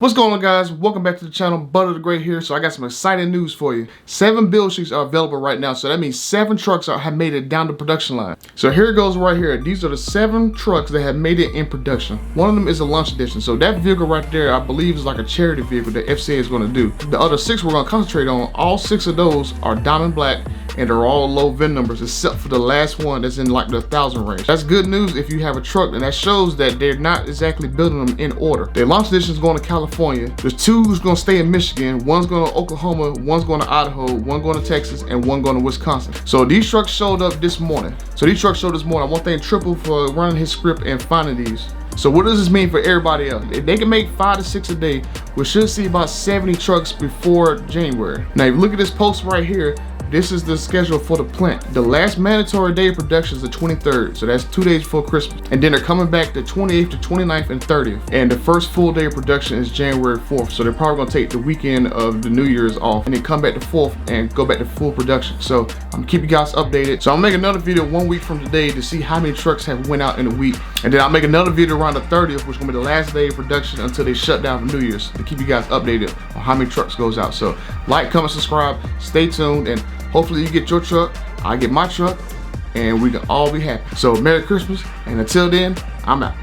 What's going on, guys? Welcome back to the channel. Butter the Great here. So I got some exciting news for you. 7 build sheets are available right now. So that means 7 trucks have made it down the production line. So here it goes right here. These are the 7 trucks that have made it in production. One of them is a launch edition. So that vehicle right there, I believe, is like a charity vehicle that FCA is going to do. The other 6 we're going to concentrate on, all 6 of those are diamond black and they're all low VIN numbers except for the last one that's in like the 1,000 range. That's good news if you have a truck, and that shows that they're not exactly building them in order. The launch edition is going to California. There's 2 who's going to stay in Michigan. One's going to Oklahoma, one's going to Idaho, one going to Texas, and one going to Wisconsin. So these trucks showed up this morning. I want to thank Triple for running his script and finding these. So what does this mean for everybody else? If they can make 5 to 6 a day, we should see about 70 trucks before January. Now, if you look at this post right here, this is the schedule for the plant. The last mandatory day of production is the 23rd, so that's 2 days before Christmas. And then they're coming back the 28th to 29th and 30th. And the first full day of production is January 4th, so they're probably gonna take the weekend of the New Year's off and then come back the 4th and go back to full production. So I'm gonna keep you guys updated. So I'll make another video 1 week from today to see how many trucks have went out in a week. And then I'll make another video around the 30th, which is gonna be the last day of production until they shut down for New Year's, to keep you guys updated on how many trucks goes out. So like, comment, subscribe, stay tuned, and hopefully you get your truck, I get my truck, and we can all be happy. So Merry Christmas, and until then, I'm out.